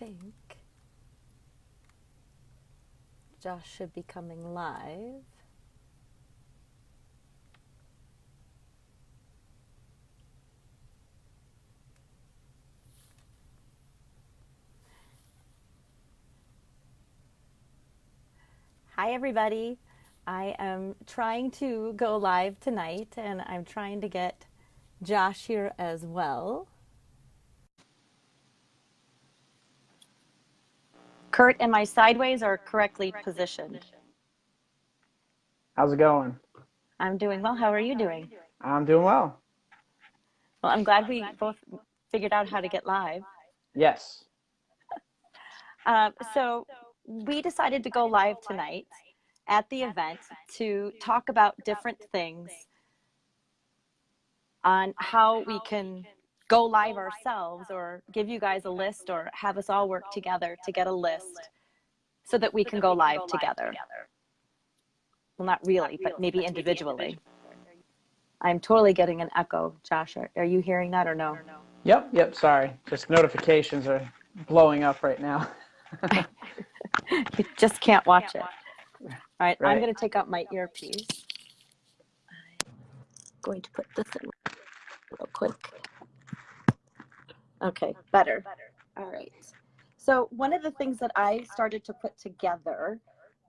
think Josh should be coming live. Hi, everybody. I am trying to go live tonight, and I'm trying to get Josh here as well. Kurt, am I sideways or correctly positioned? How's it going? I'm doing well. How are you doing? I'm doing well. Well, I'm glad we both figured out how to get live. Yes. So we decided to go live tonight at the event to talk about different things on how we can go live ourselves or give you guys a list or have us all work together to get a list so that we can go live together. Well, not really, but maybe individually. I'm totally getting an echo. Josh, are you hearing that or no? Yep. Sorry. Just notifications are blowing up right now. You just can't watch it. All right, I'm going to take out my earpiece. I'm going to put this in real quick. Okay, better. All right. So one of the things that I started to put together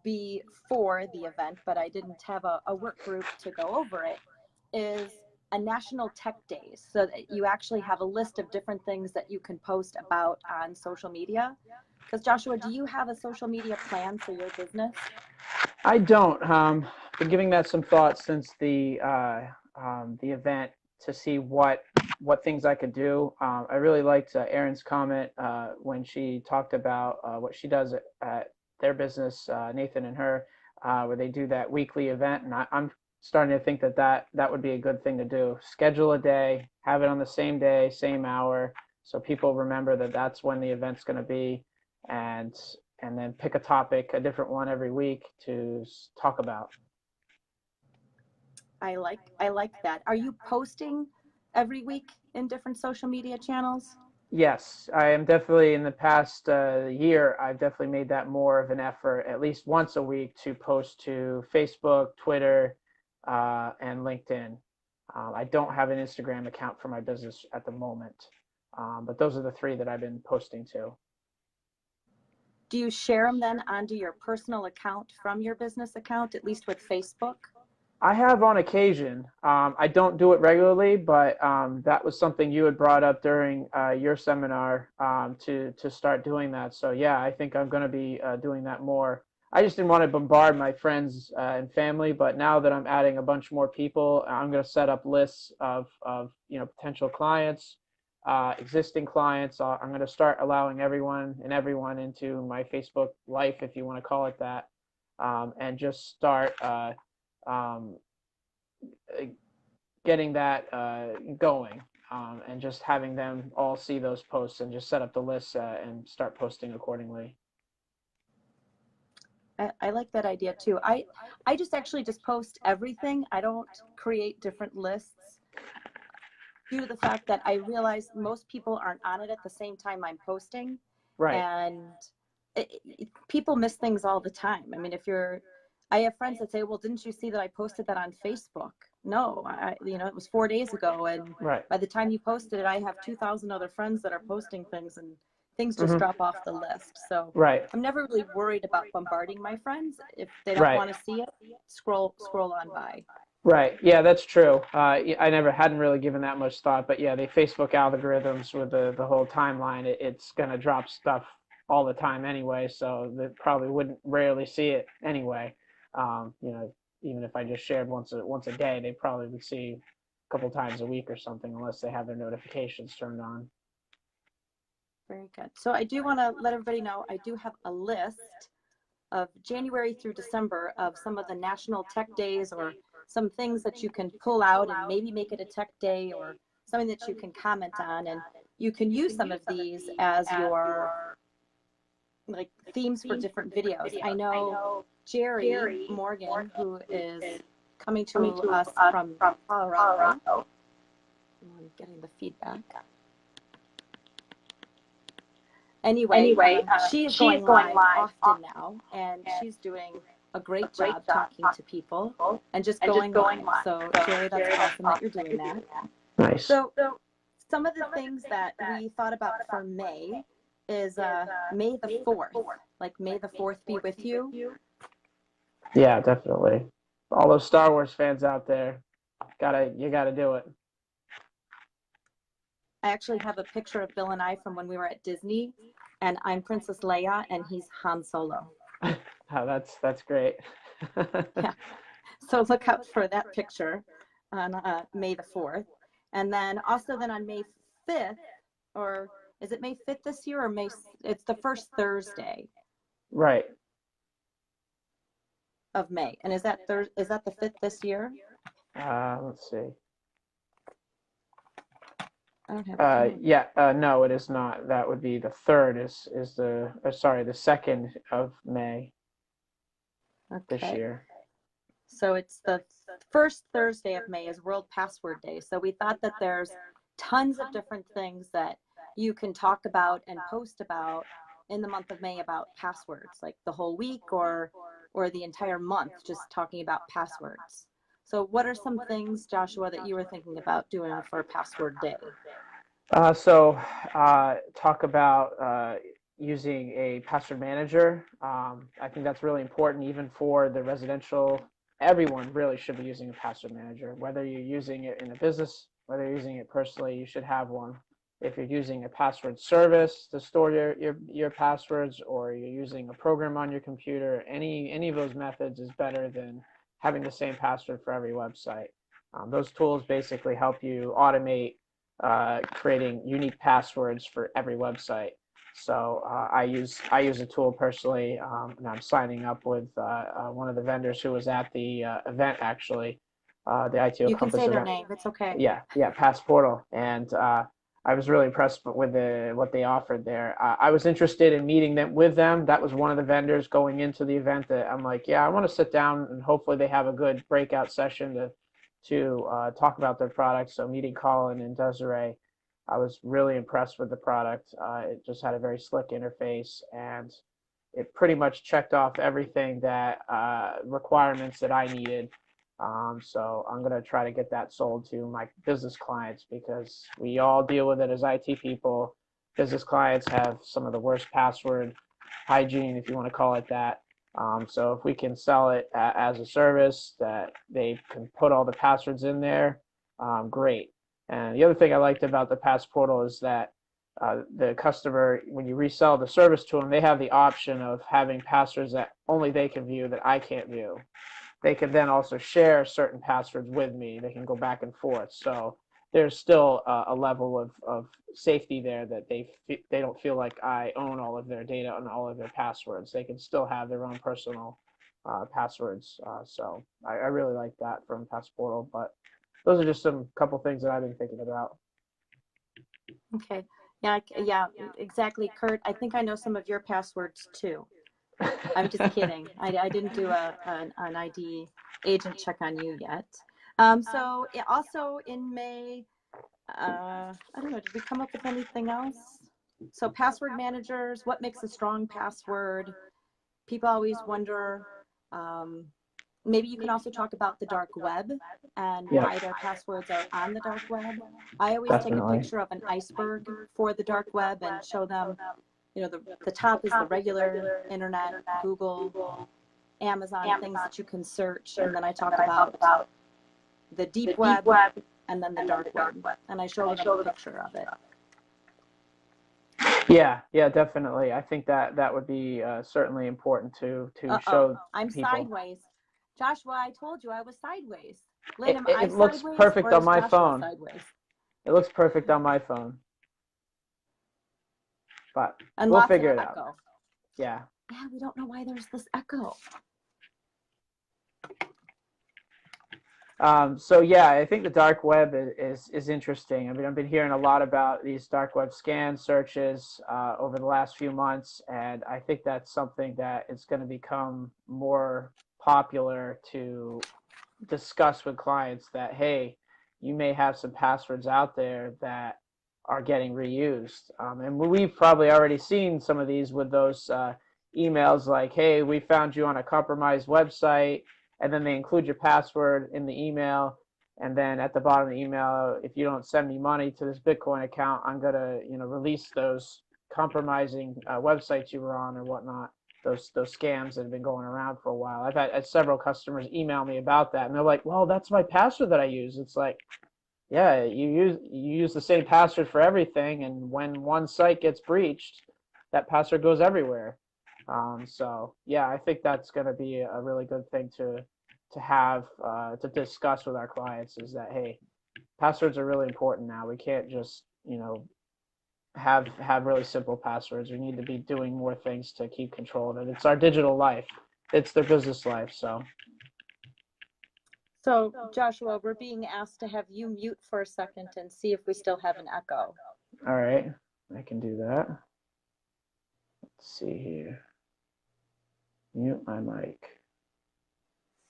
before the event, but I didn't have a work group to go over it, is a National Tech Days, so that you actually have a list of different things that you can post about on social media. Because Joshua, do you have a social media plan for your business? I don't. Been giving that some thought since the event to see what things I could do. I really liked Erin's comment when she talked about what she does at their business, Nathan and her, where they do that weekly event, and I'm starting to think that would be a good thing to do. Schedule a day, have it on the same day, same hour, so people remember that that's when the event's going to be, and then pick a topic, a different one every week to talk about. I like that. Are you posting every week in different social media channels? Yes, I am definitely in the past year. I've definitely made that more of an effort, at least once a week, to post to Facebook, Twitter, and LinkedIn. I don't have an Instagram account for my business at the moment, but those are the three that I've been posting to. Do you share them then onto your personal account from your business account, at least with Facebook? I have on occasion. I don't do it regularly, but that was something you had brought up during your seminar to start doing that. So yeah, I think I'm going to be doing that more. I just didn't want to bombard my friends and family, but now that I'm adding a bunch more people, I'm going to set up lists of potential clients, existing clients. I'm going to start allowing everyone into my Facebook life, if you want to call it that, and just start. Um, Getting that going, and just having them all see those posts and just set up the lists and start posting accordingly. I like that idea too. I just actually just post everything. I don't create different lists due to the fact that I realize most people aren't on it at the same time I'm posting. Right. And people miss things all the time. I mean, I have friends that say, well, didn't you see that I posted that on Facebook? No, it was 4 days ago. And Right. by the time you posted it, I have 2,000 other friends that are posting things and things just Mm-hmm. drop off the list. So Right. I'm never really worried about bombarding my friends. If they don't Right. want to see it, scroll on by. Right. Yeah, that's true. I never hadn't really given that much thought, but yeah, the Facebook algorithms with the whole timeline, it's gonna drop stuff all the time anyway, so they probably wouldn't rarely see it anyway. Even if I just shared once a day, they probably would see a couple times a week or something, unless they have their notifications turned on. Very good. So I do want to let everybody know I do have a list of January through December of some of the national tech days, or some things that you can pull out and maybe make it a tech day or something that you can comment on. And you can use some of these as your like themes for different videos. I know Jerry Morgan, who is coming to us from Colorado. I'm getting the feedback. Anyway, she is going live often now, and she's doing a great job talking to people and just going live. So Jerry, that's awesome that you're doing that. Nice. So some of the things that we thought about for May is May the 4th, like May the 4th be with you. Yeah, definitely. All those Star Wars fans out there, you gotta do it. I actually have a picture of Bill and I from when we were at Disney, and I'm Princess Leia and he's Han Solo. Oh, that's great. Yeah. So look out for that picture on May the 4th. And then also then on May 5th, or is it May 5th this year, or May, it's the first Thursday. Right. Of May. And is that the 5th this year? Let's see. I don't have no, it is not. That would be the 3rd is the sorry, the 2nd of May this year. So it's the first Thursday of May is World Password Day. So we thought that there's tons of different things that you can talk about and post about in the month of May about passwords, like the whole week or the entire month, just talking about passwords. So what are some things, Joshua, that you were thinking about doing for Password Day? Talk about using a password manager. I think that's really important, even for the residential. Everyone really should be using a password manager. Whether you're using it in a business, whether you're using it personally, you should have one. If you're using a password service to store your passwords, or you're using a program on your computer, any of those methods is better than having the same password for every website. Those tools basically help you automate creating unique passwords for every website. So I use a tool personally, and I'm signing up with one of the vendors who was at the event, actually, the ITO You can Compass say their event. name. It's okay. Yeah, Passportal, and I was really impressed with what they offered there. I was interested in meeting them with them. That was one of the vendors going into the event that I'm like, yeah, I want to sit down and hopefully they have a good breakout session to talk about their product. So meeting Colin and Desiree, I was really impressed with the product. It just had a very slick interface, and it pretty much checked off everything that requirements that I needed. So I'm going to try to get that sold to my business clients, because we all deal with it as IT people. Business clients have some of the worst password hygiene, if you want to call it that. So if we can sell it as a service that they can put all the passwords in there, great. And the other thing I liked about the Passportal is that the customer, when you resell the service to them, they have the option of having passwords that only they can view that I can't view. They can then also share certain passwords with me. They can go back and forth. So there's still a level of safety there, that they don't feel like I own all of their data and all of their passwords. They can still have their own personal passwords. So I really like that from Passportal. But those are just some couple things that I've been thinking about. Okay. Yeah, exactly, Kurt. I think I know some of your passwords too. I'm just kidding. I didn't do an ID agent check on you yet. So also in May, I don't know, did we come up with anything else? So password managers, what makes a strong password? People always wonder. Maybe you can also talk about the dark web and why their passwords are on the dark web. I always take a picture of an iceberg for the dark web and show them, you know, the top is the regular internet, Google, Amazon, things that you can search. And then I talk about the deep web and then the dark web. And I show them a picture of it. Yeah, definitely. I think that would be certainly important to show I'm people. Sideways. Joshua, I told you I was sideways. Lynn, it looks perfect on my phone. Sideways? It looks perfect on my phone. But and we'll figure it out. Yeah, we don't know why there's this echo. So yeah, I think the dark web is interesting. I mean, I've been hearing a lot about these dark web scan searches over the last few months, and I think that's something that is going to become more popular to discuss with clients, that, hey, you may have some passwords out there that are getting reused. And we've probably already seen some of these with those emails like, hey, we found you on a compromised website, and then they include your password in the email. And then at the bottom of the email, if you don't send me money to this Bitcoin account, I'm going to, release those compromising websites you were on or whatnot. Those scams that have been going around for a while. I've had several customers email me about that, and they're like, well, that's my password that I use. It's like, yeah, you use the same password for everything, and when one site gets breached, that password goes everywhere. So yeah, I think that's going to be a really good thing to have to discuss with our clients, is that, hey, passwords are really important now. We can't just have really simple passwords. We need to be doing more things to keep control of it. It's our digital life. It's their business life. So Joshua, we're being asked to have you mute for a second and see if we still have an echo. All right, I can do that. Let's see here. Mute my mic.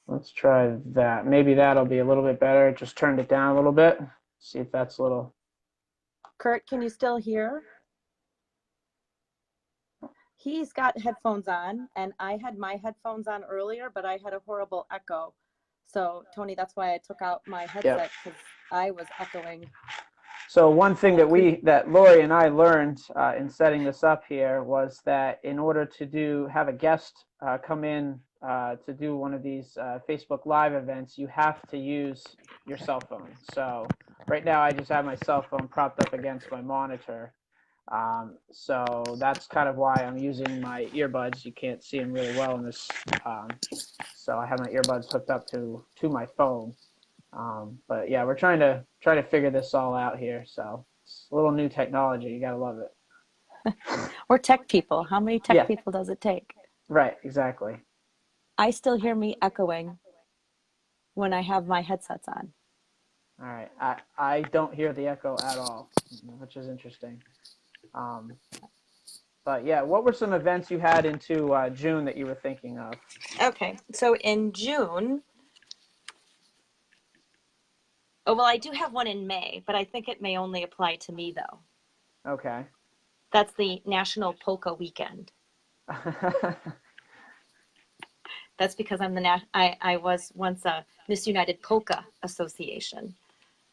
Let's try that. Maybe that'll be a little bit better. Just turned it down a little bit. See if that's a little. Kurt, can you still hear? He's got headphones on, and I had my headphones on earlier, but I had a horrible echo. So Tony, that's why I took out my headset, because I was echoing. So one thing that Lori and I learned in setting this up here was that in order to have a guest come in to do one of these Facebook Live events, you have to use your cell phone. So right now I just have my cell phone propped up against my monitor. So that's kind of why I'm using my earbuds. You can't see them really well in this. So I have my earbuds hooked up to my phone. But yeah, we're trying to figure this all out here. So it's a little new technology. You gotta love it. We're tech people. How many tech people does it take? Right, exactly. I still hear me echoing when I have my headsets on. All right, I don't hear the echo at all, which is interesting. But yeah, what were some events you had into June that you were thinking of? Okay, so in June, oh, well, I do have one in May, but I think it may only apply to me, though. Okay. That's the National Polka Weekend. That's because I'm I was once a Miss United Polka Association.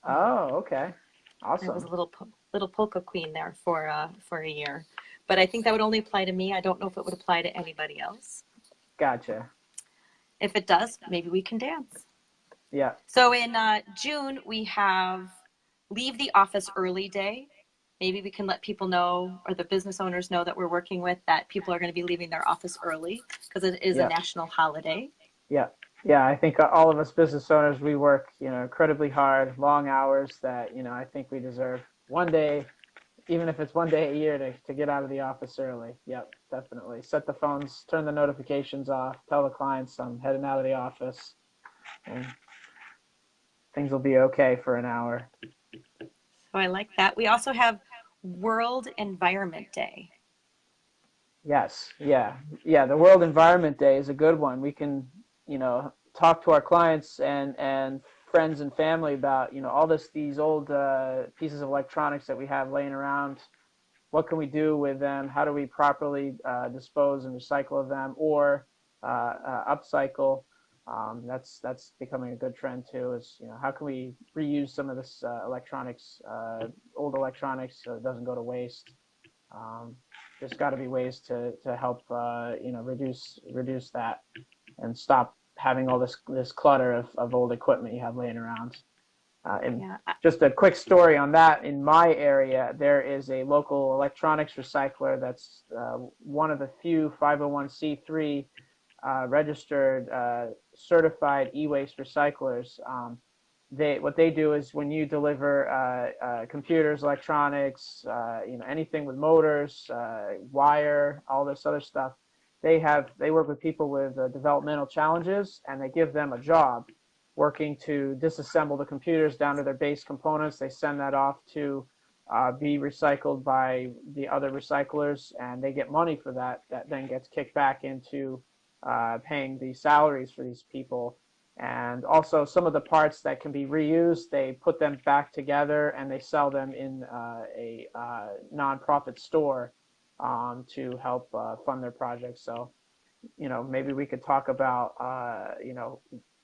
Oh, okay. Awesome. I was a little polka queen there for a year. But I think that would only apply to me. I don't know if it would apply to anybody else. Gotcha. If it does, maybe we can dance. Yeah. So in June, we have Leave the Office Early Day. Maybe we can let people know, or the business owners know that we're working with, that people are going to be leaving their office early because it is a national holiday. Yeah. Yeah, I think all of us business owners, we work, incredibly hard, long hours that, I think we deserve one day, even if it's one day a year, to get out of the office early. Yep, definitely. Set the phones, turn the notifications off, tell the clients I'm heading out of the office, and things will be okay for an hour. So I like that. We also have World Environment Day. Yes, yeah. The World Environment Day is a good one. We can, talk to our clients and friends and family about, all these old pieces of electronics that we have laying around. What can we do with them? How do we properly dispose and recycle of them, or upcycle? That's becoming a good trend too. Is how can we reuse some of this electronics, old electronics, so it doesn't go to waste. There's got to be ways to help reduce that and stop having all this clutter of old equipment you have laying around. Just a quick story on that. In my area, there is a local electronics recycler that's one of the few 501c3 registered certified e-waste recyclers. What they do is when you deliver computers, electronics, anything with motors, wire, all this other stuff, they work with people with developmental challenges, and they give them a job working to disassemble the computers down to their base components. They send that off to be recycled by the other recyclers, and they get money for that. That then gets kicked back into paying the salaries for these people. And also some of the parts that can be reused, they put them back together and they sell them in a nonprofit store to help fund their projects. So, maybe we could talk about,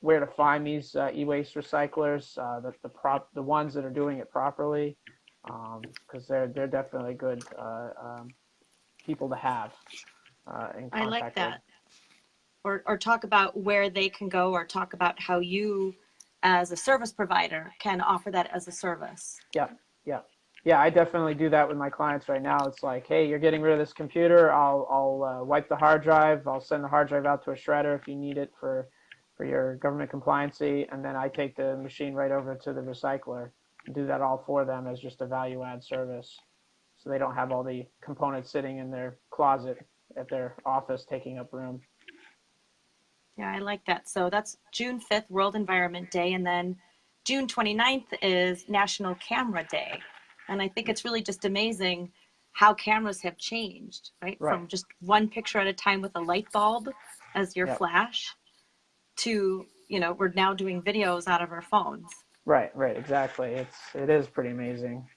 where to find these e-waste recyclers, the ones that are doing it properly, because they're definitely good people to have in I like contact with. that. Or talk about where they can go, or talk about how you as a service provider can offer that as a service. Yeah, yeah. Yeah, I definitely do that with my clients right now. It's like, hey, you're getting rid of this computer. I'll wipe the hard drive. I'll send the hard drive out to a shredder if you need it for your government compliancy, and then I take the machine right over to the recycler and do that all for them as just a value add service. So they don't have all the components sitting in their closet at their office taking up room. Yeah, I like that. So that's June 5th, World Environment Day, and then June 29th is National Camera Day. And I think it's really just amazing how cameras have changed, right? Right. From just one picture at a time with a light bulb as your Yep. flash to, we're now doing videos out of our phones. Right, exactly. It is pretty amazing.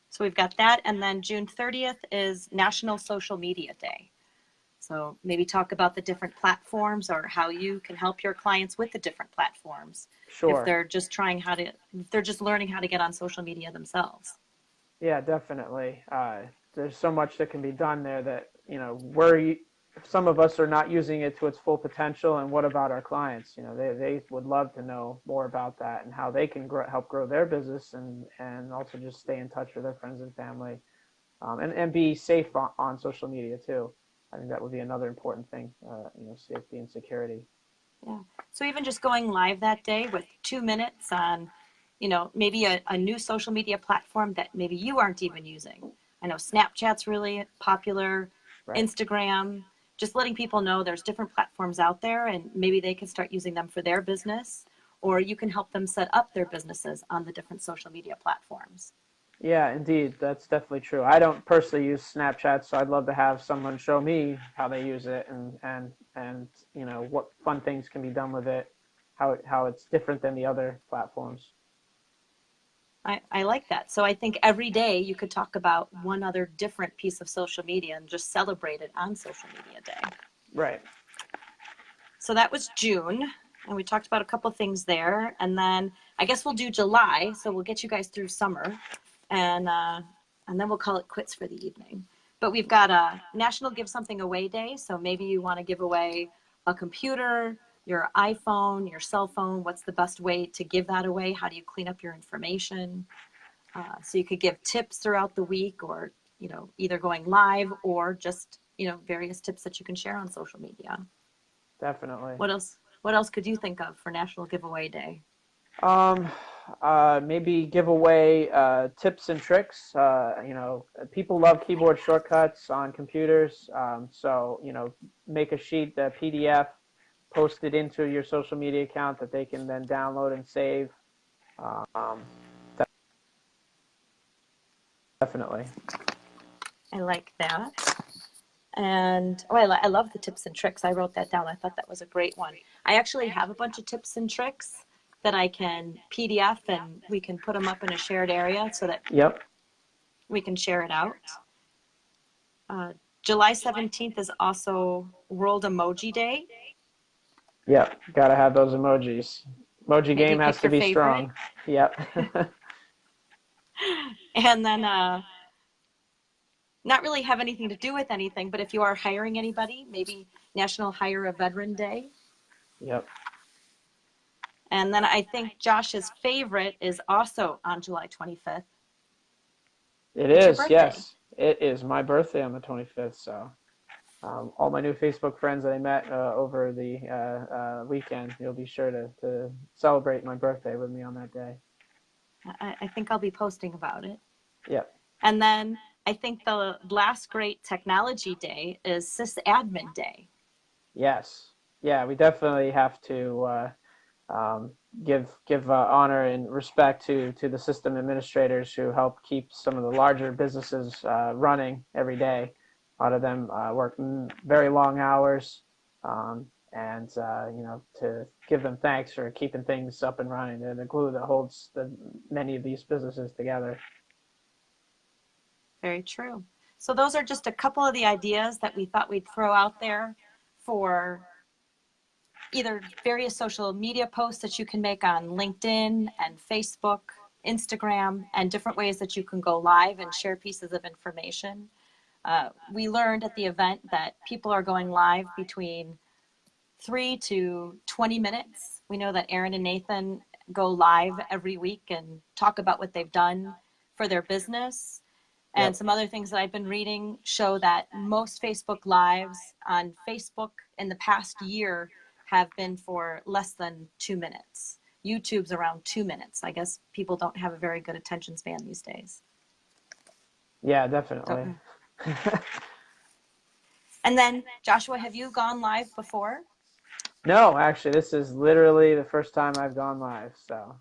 So we've got that. And then June 30th is National Social Media Day. So maybe talk about the different platforms or how you can help your clients with the different platforms. Sure. If they're just if they're just learning how to get on social media themselves. Yeah, definitely. There's so much that can be done there that, some of us are not using it to its full potential. And what about our clients? They would love to know more about that and how they can help grow their business and also just stay in touch with their friends and family, and be safe on social media too. I think that would be another important thing, safety and security. Yeah. So even just going live that day with 2 minutes on, maybe a new social media platform that maybe you aren't even using. I know Snapchat's really popular, Right. Instagram, just letting people know there's different platforms out there and maybe they can start using them for their business, or you can help them set up their businesses on the different social media platforms. Yeah, indeed. That's definitely true. I don't personally use Snapchat, so I'd love to have someone show me how they use it and what fun things can be done with it, how it's different than the other platforms. I like that. So I think every day you could talk about one other different piece of social media and just celebrate it on Social Media Day. Right. So that was June, and we talked about a couple things there. And then I guess we'll do July, so we'll get you guys through summer, and then we'll call it quits for the evening. But we've got a National Give Something Away Day, so maybe you want to give away a computer, your iPhone, your cell phone. What's the best way to give that away? How do you clean up your information? So you could give tips throughout the week, or either going live or just various tips that you can share on social media. Definitely. What else could you think of for National Giveaway Day? Maybe give away tips and tricks. People love keyboard shortcuts on computers. So make a sheet, a PDF, post it into your social media account that they can then download and save. Definitely. I like that. And I love the tips and tricks. I wrote that down. I thought that was a great one. I actually have a bunch of tips and tricks that I can PDF, and we can put them up in a shared area so that we can share it out. July 17th is also World Emoji Day. Yep, gotta have those emojis. Emoji Maybe game has to be favorite. strong. Yep. And then not really have anything to do with anything, but if you are hiring anybody, maybe National Hire a Veteran Day. Yep. And then I think Josh's favorite is also on July 25th. It is, yes. It is my birthday on the 25th, so all my new Facebook friends that I met over the weekend, you'll be sure to celebrate my birthday with me on that day. I think I'll be posting about it. Yep. And then I think the last great technology day is SysAdmin Day. Yes. Yeah, we definitely have to give honor and respect to the system administrators who help keep some of the larger businesses running every day. A lot of them work very long hours, and to give them thanks for keeping things up and running. They're the glue that holds many of these businesses together. Very true. So those are just a couple of the ideas that we thought we'd throw out there for either various social media posts that you can make on LinkedIn and Facebook, Instagram, and different ways that you can go live and share pieces of information. We learned at the event that people are going live between 3 to 20 minutes. We know that Aaron and Nathan go live every week and talk about what they've done for their business. And Yep. some other things that I've been reading show that most Facebook Lives on Facebook in the past year have been for less than 2 minutes. YouTube's around 2 minutes. I guess people don't have a very good attention span these days. Yeah, definitely. And then, Joshua, have you gone live before? No, actually, this is literally the first time I've gone live. So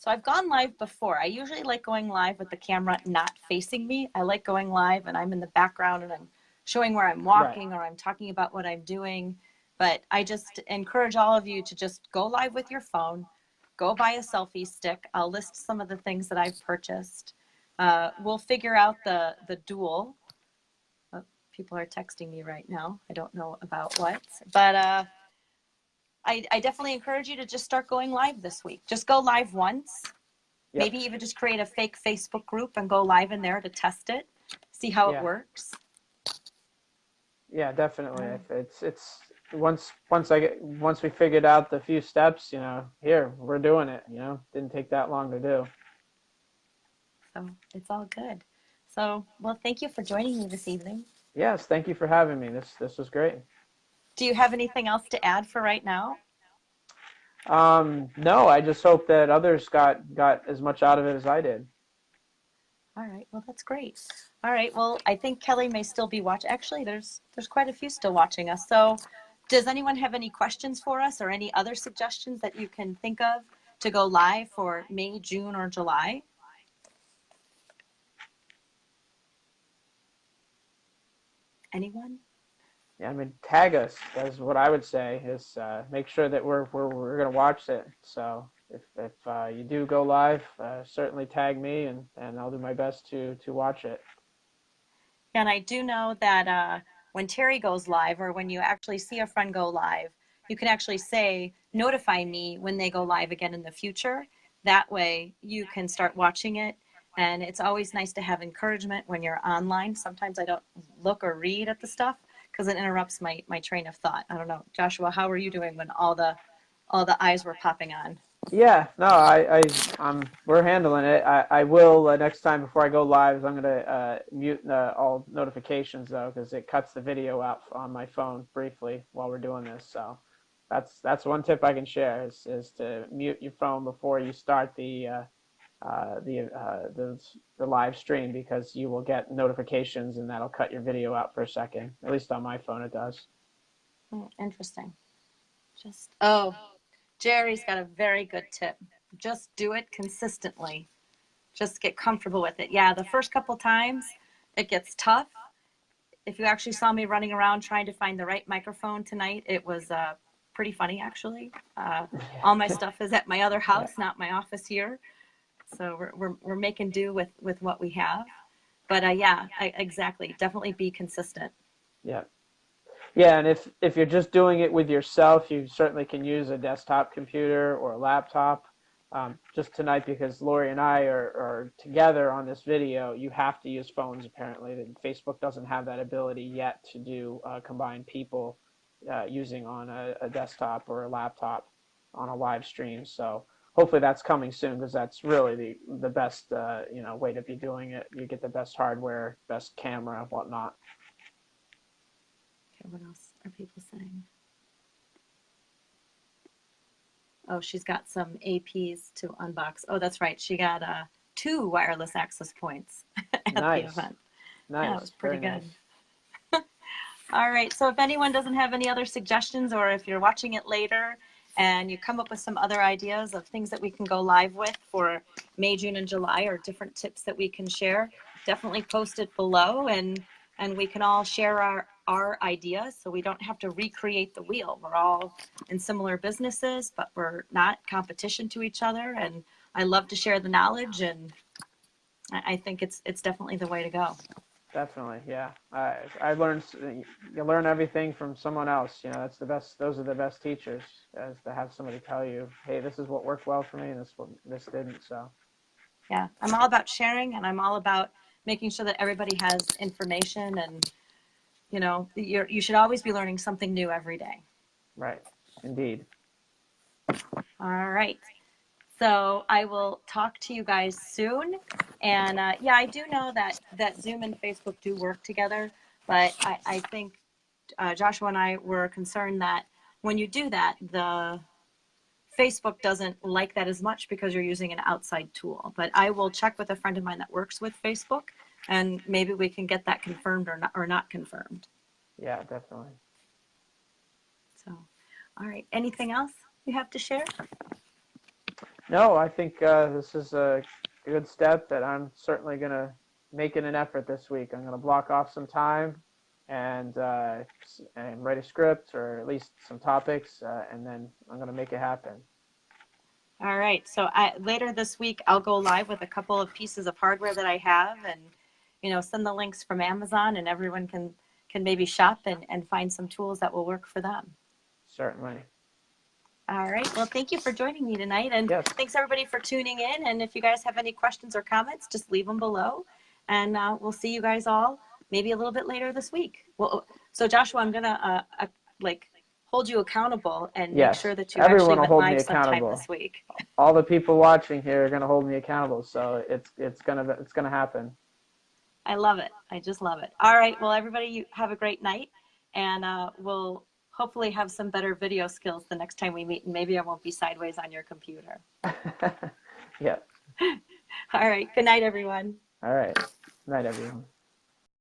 I've gone live before. I usually like going live with the camera not facing me. I like going live and I'm in the background and I'm showing where I'm walking, Right. or I'm talking about what I'm doing. But I just encourage all of you to just go live with your phone, go buy a selfie stick. I'll list some of the things that I've purchased. We'll figure out the dual. Oh, people are texting me right now. I don't know about what, but I definitely encourage you to just start going live this week. Just go live once. Yep. Maybe even just create a fake Facebook group and go live in there to test it, see how it works. Yeah, definitely. It's once we figured out the few steps, here we're doing it. Didn't take that long to do. So it's all good. So, well, thank you for joining me this evening. Yes, thank you for having me. This was great. Do you have anything else to add for right now? No, I just hope that others got as much out of it as I did. All right, well, that's great. All right, well, I think Kelly may still be watching. Actually, there's quite a few still watching us. So does anyone have any questions for us or any other suggestions that you can think of to go live for May, June, or July? Anyone? Yeah, I mean, tag us. That's what I would say. Is make sure that we're gonna watch it. So if you do go live, certainly tag me, and I'll do my best to watch it. And I do know that when Terry goes live, or when you actually see a friend go live, you can actually say, notify me when they go live again in the future. That way you can start watching it. And it's always nice to have encouragement when you're online. Sometimes I don't look or read at the stuff because it interrupts my train of thought. I don't know. Joshua, how were you doing when all the eyes were popping on? Yeah, no, we're handling it. I will next time before I go live. I'm gonna mute all notifications though, because it cuts the video out on my phone briefly while we're doing this. So that's one tip I can share is to mute your phone before you start the live stream, because you will get notifications and that'll cut your video out for a second. At least on my phone it does. Interesting. Jerry's got a very good tip. Just do it consistently. Just get comfortable with it. Yeah, the first couple times it gets tough. If you actually saw me running around trying to find the right microphone tonight, it was pretty funny actually. All my stuff is at my other house, not my office here. So we're making do with what we have. But exactly. Definitely be consistent. Yeah. Yeah, and if you're just doing it with yourself, you certainly can use a desktop computer or a laptop. Just tonight, because Lori and I are together on this video, you have to use phones apparently. Facebook doesn't have that ability yet to do combined people using on a desktop or a laptop on a live stream. So hopefully that's coming soon, because that's really the best way to be doing it. You get the best hardware, best camera, whatnot. Okay, what else are people saying? Oh, she's got some APs to unbox. Oh, that's right. She got 2 wireless access points at Nice. the event. Nice. Yeah, it was pretty Very good. Nice. All right. So if anyone doesn't have any other suggestions, or if you're watching it later and you come up with some other ideas of things that we can go live with for May, June, and July, or different tips that we can share, definitely post it below, and we can all share our ideas, so we don't have to recreate the wheel. We're all in similar businesses, but we're not competition to each other. And I love to share the knowledge, and I think it's definitely the way to go. Definitely, yeah. I learned, you learn everything from someone else. You know, that's the best. Those are the best teachers, as to have somebody tell you, hey, this is what worked well for me, and this didn't. So Yeah, I'm all about sharing, and I'm all about making sure that everybody has information. And you know, you should always be learning something new every day. right, indeed. All right. So I will talk to you guys soon. And yeah, I do know that Zoom and Facebook do work together, but I think Joshua and I were concerned that when you do that, the Facebook doesn't like that as much because you're using an outside tool. But I will check with a friend of mine that works with Facebook, and maybe we can get that confirmed or not confirmed. Yeah, definitely. So, all right. Anything else you have to share? No, I think this is a good step that I'm certainly going to make it an effort this week. I'm going to block off some time and write a script, or at least some topics, and then I'm going to make it happen. All right. So later this week, I'll go live with a couple of pieces of hardware that I have, and send the links from Amazon, and everyone can maybe shop and find some tools that will work for them. Certainly. All right. Well, thank you for joining me tonight, and yes. Thanks everybody for tuning in. And if you guys have any questions or comments, just leave them below, and we'll see you guys all maybe a little bit later this week. Well, so Joshua, I'm gonna hold you accountable and make sure that you Everyone actually will hold went me live sometime accountable this week. All the people watching here are going to hold me accountable, so it's gonna happen. I love it. I just love it. All right. Well, everybody, you have a great night, and we'll hopefully have some better video skills the next time we meet, and maybe I won't be sideways on your computer. Yeah. All right. Good night, everyone. All right. Good night, everyone.